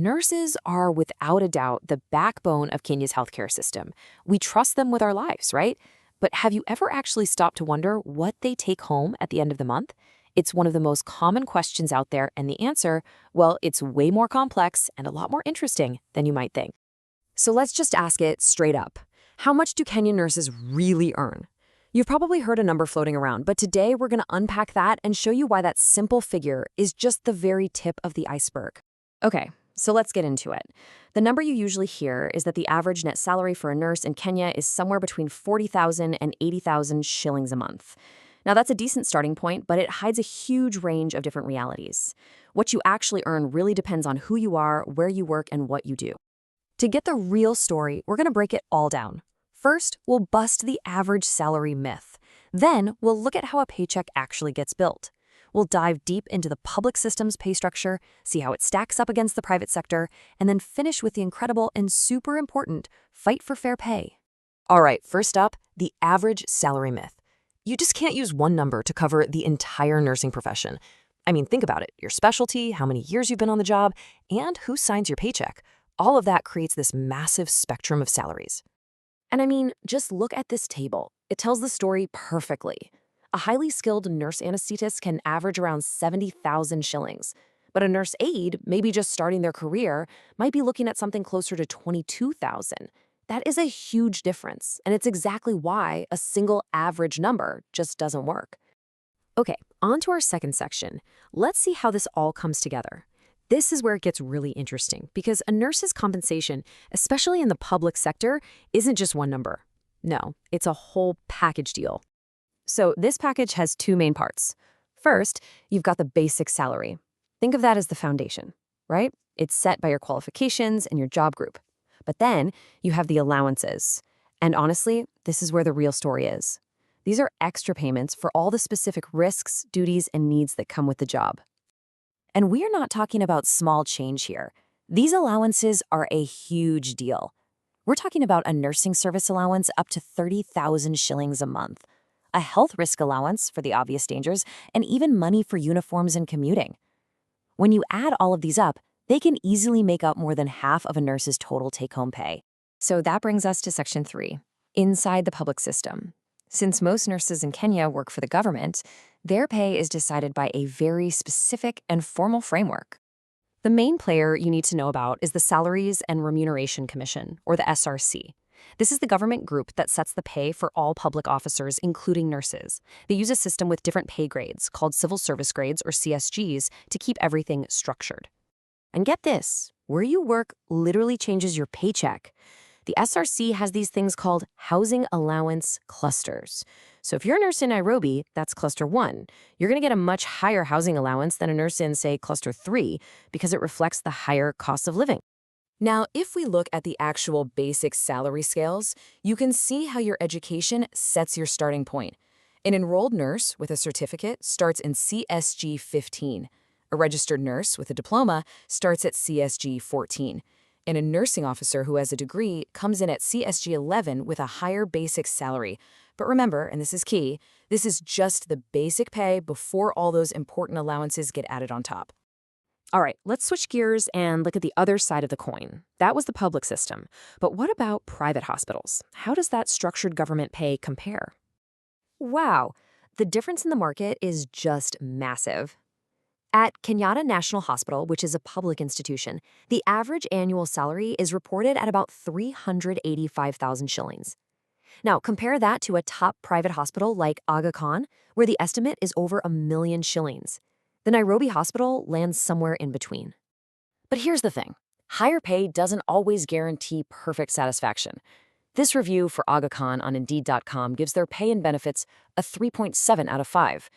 Nurses are without a doubt the backbone of Kenya's healthcare system. We trust them with our lives, right? But have you ever actually stopped to wonder what they take home at the end of the month? It's one of the most common questions out there, and the answer, well, it's way more complex and a lot more interesting than you might think. So let's just ask it straight up. How much do Kenyan nurses really earn? You've probably heard a number floating around, but today we're going to unpack that and show you why that simple figure is just the very tip of the iceberg. Okay, so let's get into it. The number you usually hear is that the average net salary for a nurse in Kenya is somewhere between 40,000 and 80,000 shillings a month. Now, that's a decent starting point, but it hides a huge range of different realities. What you actually earn really depends on who you are, where you work, and what you do. To get the real story, we're going to break it all down. First, we'll bust the average salary myth. Then, we'll look at how a paycheck actually gets built. We'll dive deep into the public system's pay structure, see how it stacks up against the private sector, and then finish with the incredible and super important fight for fair pay. All right, first up, the average salary myth. You just can't use one number to cover the entire nursing profession. I mean, think about it. Your specialty, how many years you've been on the job, and who signs your paycheck. All of that creates this massive spectrum of salaries. And I mean, just look at this table. It tells the story perfectly. A highly skilled nurse anesthetist can average around 70,000 shillings. But a nurse aide, maybe just starting their career, might be looking at something closer to 22,000. That is a huge difference, and it's exactly why a single average number just doesn't work. Okay, on to our second section. Let's see how this all comes together. This is where it gets really interesting, because a nurse's compensation, especially in the public sector, isn't just one number. No, it's a whole package deal. So this package has two main parts. First, you've got the basic salary. Think of that as the foundation, right? It's set by your qualifications and your job group. But then you have the allowances. And honestly, this is where the real story is. These are extra payments for all the specific risks, duties, and needs that come with the job. And we're not talking about small change here. These allowances are a huge deal. We're talking about a nursing service allowance up to 30,000 shillings a month, a health risk allowance for the obvious dangers, and even money for uniforms and commuting. When you add all of these up, they can easily make up more than half of a nurse's total take-home pay. So that brings us to Section 3, inside the public system. Since most nurses in Kenya work for the government, their pay is decided by a very specific and formal framework. The main player you need to know about is the Salaries and Remuneration Commission, or the SRC. This is the government group that sets the pay for all public officers, including nurses. They use a system with different pay grades, called civil service grades, or CSGs, to keep everything structured. And get this, where you work literally changes your paycheck. The SRC has these things called housing allowance clusters. So if you're a nurse in Nairobi, that's cluster 1. You're going to get a much higher housing allowance than a nurse in, say, cluster 3, because it reflects the higher cost of living. Now, if we look at the actual basic salary scales, you can see how your education sets your starting point. An enrolled nurse with a certificate starts in CSG 15. A registered nurse with a diploma starts at CSG 14. And a nursing officer who has a degree comes in at CSG 11 with a higher basic salary. But remember, and this is key, this is just the basic pay before all those important allowances get added on top. All right, let's switch gears and look at the other side of the coin. That was the public system. But what about private hospitals? How does that structured government pay compare? Wow, the difference in the market is just massive. At Kenyatta National Hospital, which is a public institution, the average annual salary is reported at about 385,000 shillings. Now, compare that to a top private hospital like Aga Khan, where the estimate is over 1 million shillings. The Nairobi hospital lands somewhere in between. But here's the thing. Higher pay doesn't always guarantee perfect satisfaction. This review for Aga Khan on Indeed.com gives their pay and benefits a 3.7 out of 5.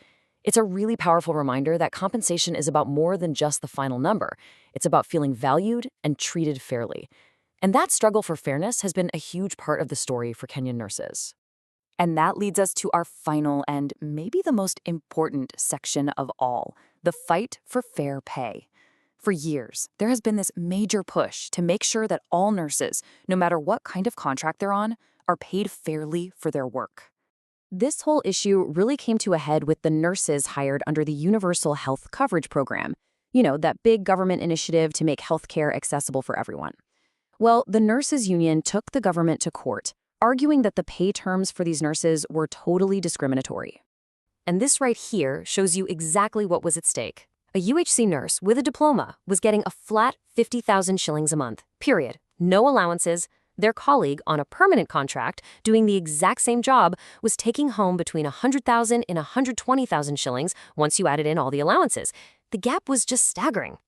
It's a really powerful reminder that compensation is about more than just the final number. It's about feeling valued and treated fairly. And that struggle for fairness has been a huge part of the story for Kenyan nurses. And that leads us to our final and maybe the most important section of all, the fight for fair pay. For years, there has been this major push to make sure that all nurses, no matter what kind of contract they're on, are paid fairly for their work. This whole issue really came to a head with the nurses hired under the Universal Health Coverage Program. That big government initiative to make healthcare accessible for everyone. Well, the nurses' union took the government to court, arguing that the pay terms for these nurses were totally discriminatory. And this right here shows you exactly what was at stake. A UHC nurse with a diploma was getting a flat 50,000 shillings a month, period. No allowances. Their colleague on a permanent contract doing the exact same job was taking home between 100,000 and 120,000 shillings once you added in all the allowances. The gap was just staggering.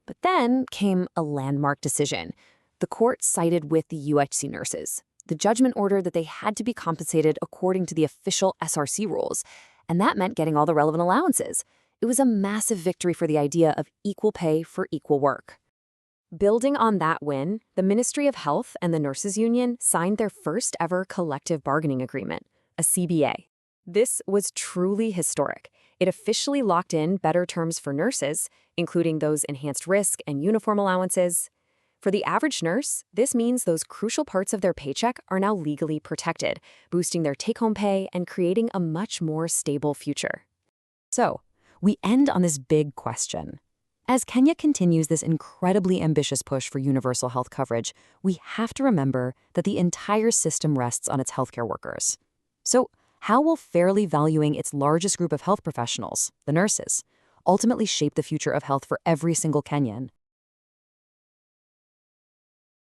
But then came a landmark decision. The court sided with the UHC nurses. The judgment ordered that they had to be compensated according to the official SRC rules, and that meant getting all the relevant allowances. It was a massive victory for the idea of equal pay for equal work. Building on that win, the Ministry of Health and the Nurses Union signed their first ever collective bargaining agreement, a CBA. This was truly historic. It officially locked in better terms for nurses, including those enhanced risk and uniform allowances. For the average nurse, this means those crucial parts of their paycheck are now legally protected, boosting their take-home pay and creating a much more stable future. So, we end on this big question. As Kenya continues this incredibly ambitious push for universal health coverage, we have to remember that the entire system rests on its healthcare workers. So, how will fairly valuing its largest group of health professionals, the nurses, ultimately shape the future of health for every single Kenyan?